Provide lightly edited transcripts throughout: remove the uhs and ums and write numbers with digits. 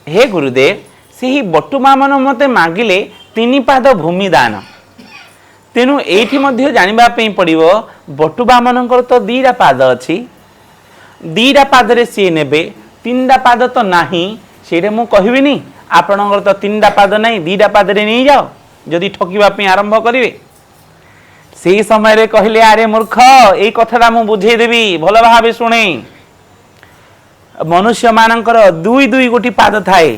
हे गुरुदेव से ही बटुमा मन मते मागिले 3 पाद भूमि दान तेणु ये जानापी पड़ो बटुबा मानकर तो 2टा पाद अच्छी 2टा पादरे सी ने 3टा पाद तो नाही से मु कहबिनी आपणकर तो 3टा पाद नहीं 2टा पादरे नहीं जाओ जदि ठकिवाई आरंभ करेंगे से समय कहले आरे मूर्ख यही कथाटा मु बुझेदेवी भल भाव शुणे मनुष्य मानकर 2 गोटी पाद थाए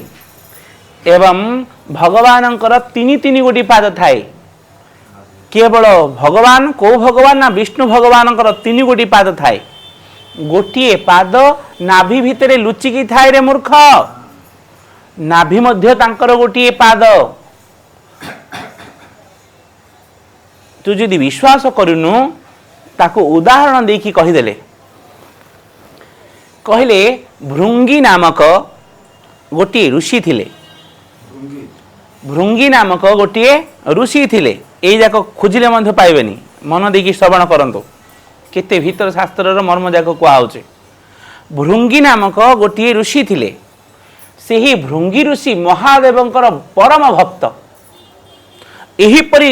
एवं भगवानंकर 3 गोटी पाद थाए केवल भगवान को भगवान ना विष्णु भगवानंकर 3 गोटी पाद थाए गोटे पाद नाभि भितर लुचिकी थाए रे मूर्ख नाभि मध्य तांकर गोटे पाद तू जदि विश्वास करूनु ताको उदाहरण देखी कहीदेले कहले भृंगी नामक गोटे ऋषि थिले भृंगी नामक गोटे ऋषि थिले ए जाक खोजिले मध्य पाइबेनी मन देकी श्रवण करंतु केते भीतर शास्त्रर मर्म जाक कुआउचे भृंगी नामक गोटे ऋषि थिले सेही भृंगी ऋषि महादेवंकर परम भक्त एहीपरि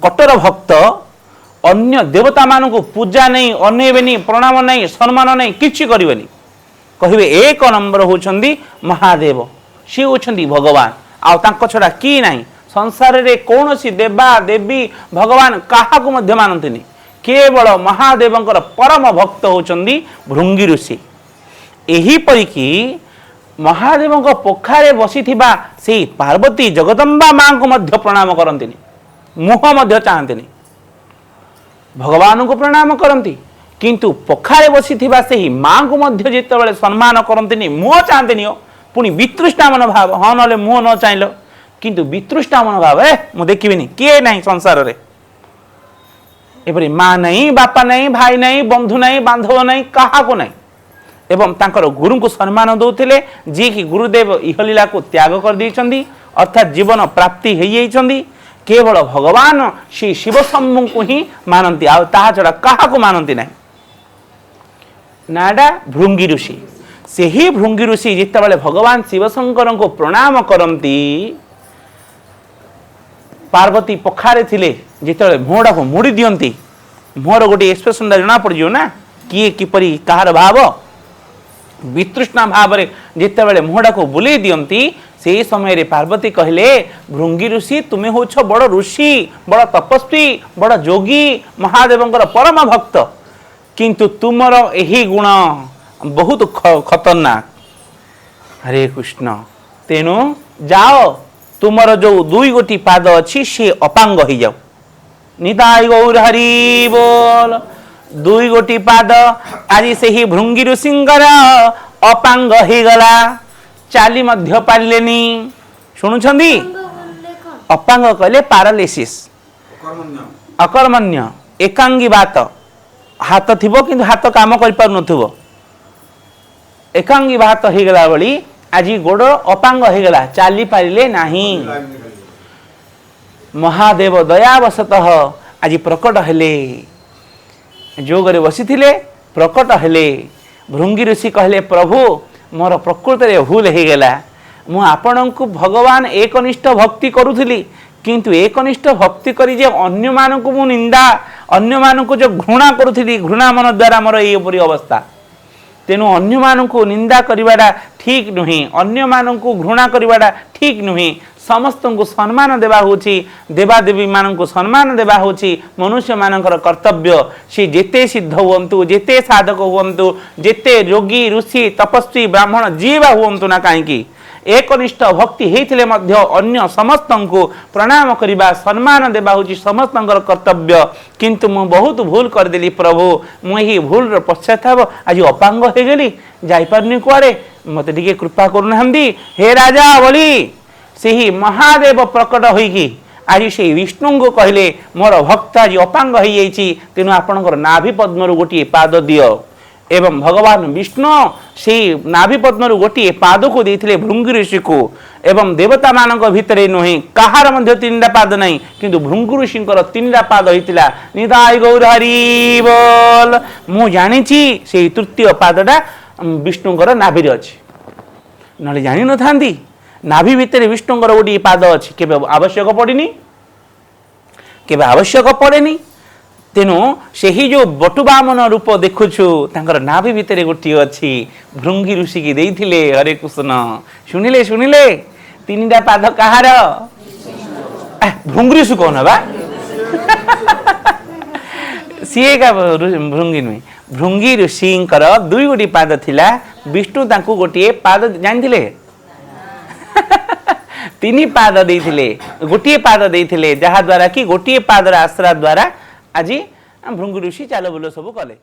कट्टर भक्त अन्य देवता मानक पूजा नहीं अनेबेनी प्रणाम नहीं सम्मान नहीं किछि करिवेनी कहिबे एक नंबर होचंदी महादेव सी होचंदी भगवान आ तांको छडा की नहीं संसार रे कौनसी देवा देवी भगवान काहाकु मध्य मानंतिनी केवल महादेवंकर परम भक्त होचंदी भृंगी ऋषि एही परि कि महादेवंक पोखारे बसिथिबा सेही पार्वती जगदम्बा मां को मध्य प्रणाम करंतिनी मुह मध्य चाहंतिनी भगवान को प्रणाम करंती किंतु पोखारे बसिथिबा सेही मां को मध्य जेतेबेले सम्मान करंतिनी मुह चाहंतिनी पुनी वितृष्णा मन भाव हाँ नले मुह न चाहिल किंतु वितृष्णा मन भाव मु देखिबिनी किए नहीं संसार रे एपरि मां नहीं बापा नहीं भाई नहीं बंधु नहीं बांधव नहीं काहाको नहीं एवं तांकर गुरु को सम्मान दौले जी कि गुरुदेव इहलीला को त्याग कर देइछंदी अर्थात जीवन प्राप्ति हो जाइछंदी केवल भगवान श्री शिव शंभु को ही मानती आ ताहा छड़ा काहाको मानती नहीं नाडा भृंगी ऋषि से ही भृंगी ऋषि जितेबाला भगवान शिवशंकर को प्रणाम करती पार्वती पखारे थिले जितेबाला मुहटा को मुड़ी दियंती मुहर गोटे एक्सप्रेशन जना पड़ो ना किए किपरि कहार भाव वितृष्णा भाव जितेबाला मुहटा को बुले दियंती से समय रे पार्वती कहले भृंगी ऋषि तुम्हें होछ बड़ ऋषि बड़ तपस्वी बड़ जोगी महादेवंकर परम भक्त किंतु तुमर यही गुण बहुत खतरनाक हरे कृष्ण तेणु जाओ तुमर जो 2 गोटी पाद अच्छी से अपांग हो जाओ निताय गौर हरि बोल 2 गोटी पाद आज से ही भृंगी ऋषिंकर अपांग हो गला चाली मध्य पारिलेनी शुणुछंदी अपांग कहले पैरालिसिस अकर्मण्य एकांगी बात हाथ थिबो किंतु हाथ काम कर पार नथिबो एकांगी बात हो गला बली आज गोड़ अपांग हो गला चाली पारिले नाही महादेव दयावशतः आज प्रकट हेले जोगरे बसिथिले प्रकट हेले भृंगी ऋषि कहले प्रभु मोर प्रकृत रे भूल हो गला मु आपण को भगवान एकनिष्ठ भक्ति करुथली किंतु एकनिष्ठ भक्ति करी जे अन्य मानक मु निंदा अन्य मानक जो घृणा करुथली घृणा मन द्वारा मोर एपरी अवस्था तेणु अन्य मानक निंदा करिवाडा ठीक नुहे अन्य मानक घृणा करिवाडा ठीक नुहे समस्त को सम्मान देवा होची देवादेवी मान को सम्मान देवा होची मनुष्य मानकर कर्तव्य सी जेते सिद्ध हुवंतु जेते साधक हुवंतु जेते योगी ऋषि तपस्वी ब्राह्मण जीवा हुवंतु ना कहीं एकनिष्ठ भक्ति हेतिले मध्य अन्य समस्त को प्रणाम करिबा सम्मान देवा होची समस्तंकर कर्तव्य किंतु मु बहुत भूल कर देली प्रभु मुही भूल र पश्चाताप आज अपांग हो गली जाई पारनी कुआरे मते टिके कृपा करूनाहंदी हे राजा बोली से ही महादेव प्रकट होइकी आज से विष्णु को कहले मोर भक्त आज अपांग हो जाइए तेणु आपणकर नाभि पद्म गोटे पाद दियो एवं भगवान विष्णु से नाभि पद्म गोटे पाद को देते भृंगी ऋषि को एवं देवता मान भितर नुहे कहार 3टा पाद नहीं किंतु भृंगी ऋषि 3टा पाद होता निताय गौर हरि बोल मु जानी से 3य पादटा विष्णुकर नाभि अच्छी ना जानी न था नाभि भितर विष्णुंकर गोटे पाद अच्छी केबे आवश्यक पड़नी केबे आवश्यक पड़ेनी तेणु से ही जो बटुबामन रूप देखुछु तांकर नाभि भितर गोटे अच्छी भृंगी ऋषि की देइथिले हरे कृष्ण शुणिले शुणिले तीनटा पाद कहार भृंगी ऋषि कौन बा सीए का भृंगी नुहे भृंगी ऋषिंकर दुई गोटी पाद थिला विष्णु तांकु गोटे पाद जानिथिले तीन पाद देइथिले गोटे पाद देइथिले जहा द्वारा कि गोटे पादर आश्रय द्वारा आज भृंगी ऋषि चाल बुल सब कले।